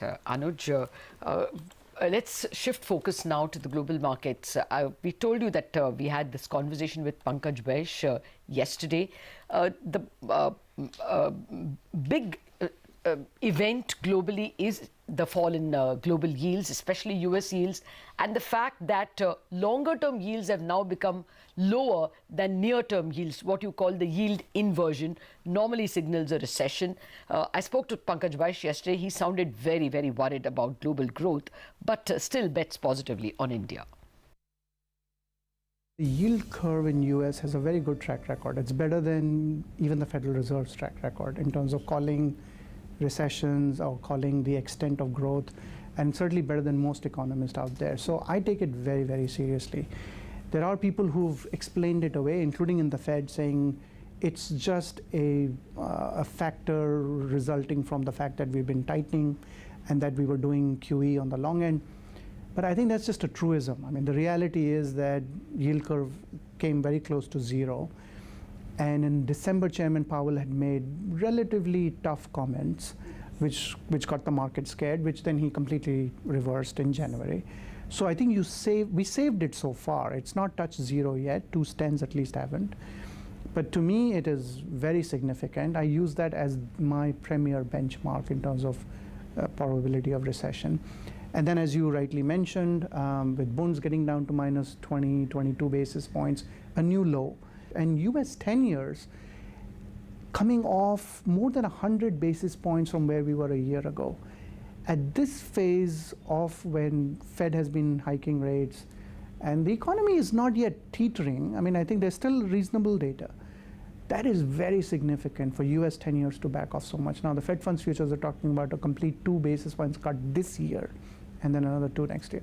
Anuj, let's shift focus now to the global markets. We told you that we had this conversation with Pankaj Baish yesterday. The big event globally is the fall in global yields, especially US yields, and the fact that longer term yields have now become lower than near term yields. What you call the yield inversion normally signals a recession. I spoke to Pankaj Baish yesterday. He sounded very, very worried about global growth, but still bets positively on India. The yield curve in US has a very good track record. It's better than even the Federal Reserve's track record in terms of calling recessions or calling the extent of growth, and certainly better than most economists out there. So I take it very, very seriously. There are people who've explained it away, including in the Fed, saying it's just a factor resulting from the fact that we've been tightening and that we were doing QE on the long end. But I think that's just a truism. I mean, the reality is that yield curve came very close to zero. And in December, Chairman Powell had made relatively tough comments, which got the market scared, which then he completely reversed in January. So I think we saved it so far. It's not touched zero yet. 2 at least haven't. But to me, it is very significant. I use that as my premier benchmark in terms of probability of recession. And then, as you rightly mentioned, with bonds getting down to minus 20, 22 basis points, a new low. And US 10 years coming off more than 100 basis points from where we were a year ago. At this phase of when Fed has been hiking rates and the economy is not yet teetering, I mean, I think there's still reasonable data. That is very significant for US 10 years to back off so much. Now, the Fed funds futures are talking about a complete 2 basis points cut this year and then another 2 next year.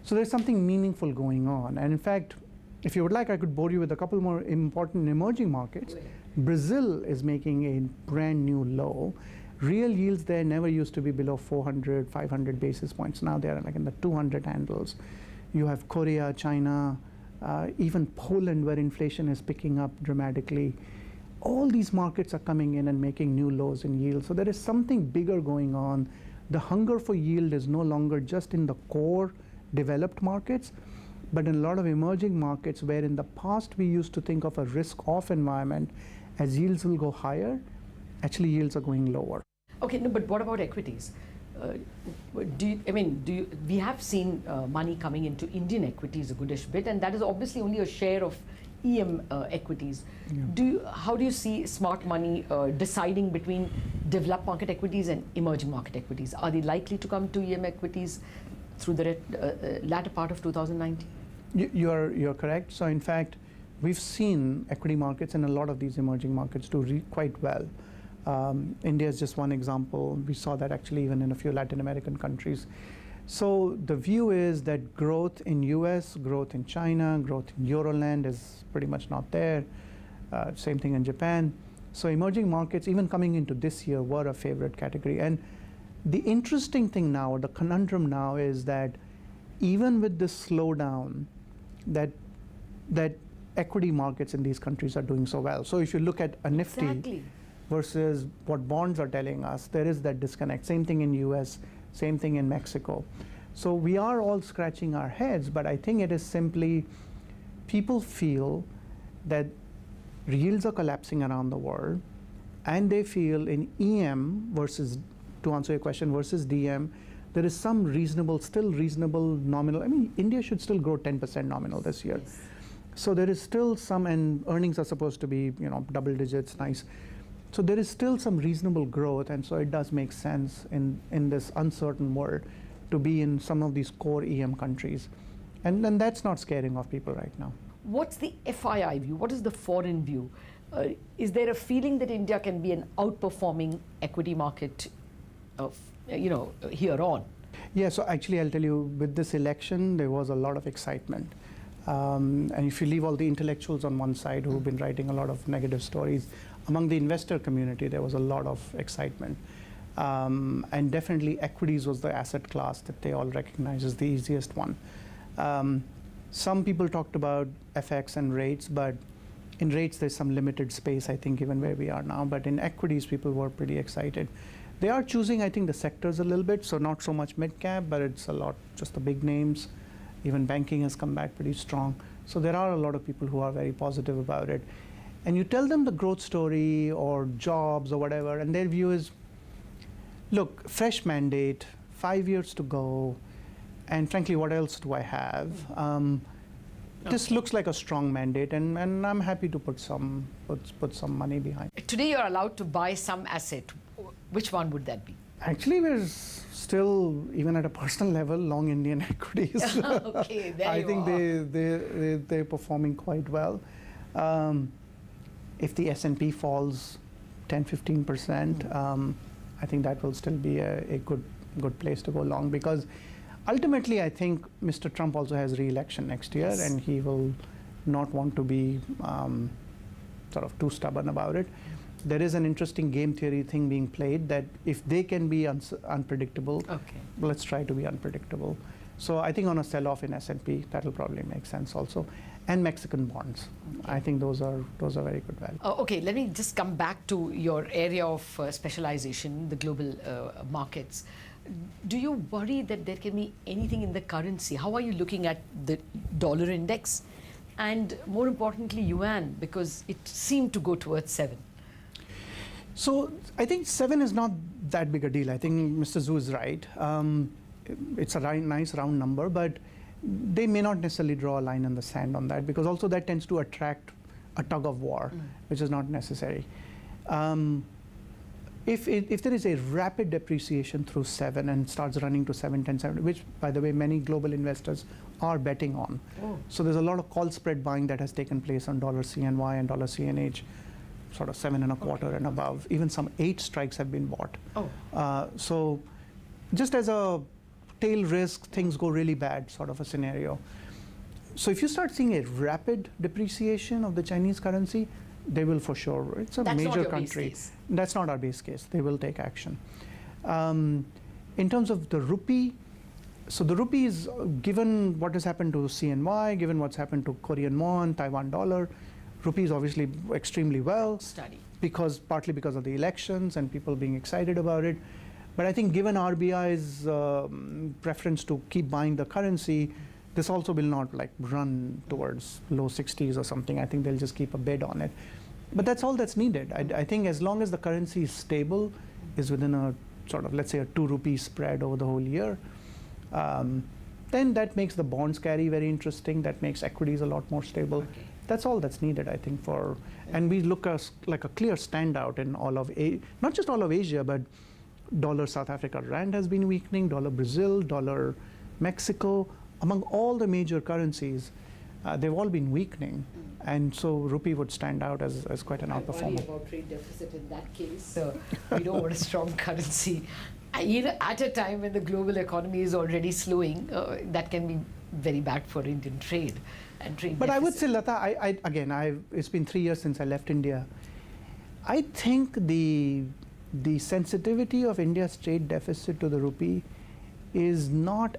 So there's something meaningful going on. And in fact, if you would like, I could bore you with a couple more important emerging markets. Brazil is making a brand new low. Real yields there never used to be below 400, 500 basis points. Now they're like in the 200 handles. You have Korea, China, even Poland, where inflation is picking up dramatically. All these markets are coming in and making new lows in yield. So there is something bigger going on. The hunger for yield is no longer just in the core developed markets, but in a lot of emerging markets where in the past we used to think of a risk-off environment, as yields will go higher, actually yields are going lower. Okay, no, but what about equities? We have seen money coming into Indian equities a goodish bit, and that is obviously only a share of EM equities. Yeah. How do you see smart money deciding between developed market equities and emerging market equities? Are they likely to come to EM equities through the latter part of 2019? You're correct. So in fact, we've seen equity markets in a lot of these emerging markets do quite well. India is just one example. We saw that actually even in a few Latin American countries. So the view is that growth in US, growth in China, growth in Euroland is pretty much not there. Same thing in Japan. So emerging markets, even coming into this year, were a favorite category. And the interesting thing now, or the conundrum now, is that even with this slowdown, that equity markets in these countries are doing so well. So if you look at a Nifty versus what bonds are telling us, there is that disconnect. Same thing in US, same thing in Mexico. So we are all scratching our heads, but I think it is simply people feel that yields are collapsing around the world, and they feel in EM versus, to answer your question, versus DM, there is some still reasonable nominal. I mean, India should still grow 10% nominal this year. Yes. So there is still some, and earnings are supposed to be, double digits, nice. So there is still some reasonable growth, and so it does make sense in this uncertain world to be in some of these core EM countries. And that's not scaring off people right now. What's the FII view? What is the foreign view? Is there a feeling that India can be an outperforming equity market here on? Yeah, so actually I'll tell you, with this election, there was a lot of excitement. And if you leave all the intellectuals on one side who've been writing a lot of negative stories, among the investor community, there was a lot of excitement. And definitely equities was the asset class that they all recognize as the easiest one. Some people talked about FX and rates, but in rates there's some limited space, I think, given where we are now. But in equities, people were pretty excited. They are choosing, I think, the sectors a little bit, so not so much mid-cap, but it's a lot just the big names. Even banking has come back pretty strong. So there are a lot of people who are very positive about it. And you tell them the growth story or jobs or whatever, and their view is, look, fresh mandate, 5 years to go, and frankly, what else do I have? This looks like a strong mandate, and I'm happy to put some money behind. Today you're allowed to buy some asset. Which one would that be? Actually, we're still, even at a personal level, long Indian equities. Okay, there I you think are. they're performing quite well. If the S&P falls 10-15%, I think that will still be a good place to go long, because ultimately I think Mr. Trump also has re-election next year, Yes. and he will not want to be sort of too stubborn about it. There is an interesting game theory thing being played that if they can be unpredictable, Okay. let's try to be unpredictable. So I think on a sell-off in S&P, that'll probably make sense also. And Mexican bonds. Okay. I think those are very good value. Okay, let me just come back to your area of specialization, the global markets. Do you worry that there can be anything in the currency? How are you looking at the dollar index? And more importantly, yuan, because it seemed to go towards 7. So I think 7 is not that big a deal. I think Mr. Zhu is right. It's a nice round number, but they may not necessarily draw a line in the sand on that, because also that tends to attract a tug of war, which is not necessary. If there is a rapid depreciation through 7 and starts running to 7, 10, 7, which, by the way, many global investors are betting on. Oh. So there's a lot of call spread buying that has taken place on dollar CNY and dollar CNH, sort of 7.25 and above. Even some 8 strikes have been bought. Oh. So just as a tail risk, things go really bad sort of a scenario. So if you start seeing a rapid depreciation of the Chinese currency, they will for sure. It's a That's not major your base country. case. That's not our base case. They will take action. In terms of the rupee, so the rupee is, given what has happened to CNY, given what's happened to Korean won, Taiwan dollar, rupee is obviously extremely well. Study. Partly because of the elections and people being excited about it. But I think given RBI's preference to keep buying the currency, this also will not like run towards low 60s or something. I think they'll just keep a bid on it. But that's all that's needed. I think as long as the currency is stable, is within a sort of, let's say, a 2 rupee spread over the whole year, then that makes the bonds carry very interesting. That makes equities a lot more stable. Okay. That's all that's needed, I think, for, and we look as like a clear standout in all of, not just all of Asia, but dollar South Africa rand has been weakening, dollar Brazil, dollar Mexico, among all the major currencies, they've all been weakening. And so rupee would stand out as quite an I worry outperformer. about trade deficit in that case. We don't want a strong currency. At a time when the global economy is already slowing, that can be very bad for Indian trade and trade But deficit. I would say, Lata, it's been 3 years since I left India. I think the sensitivity of India's trade deficit to the rupee is not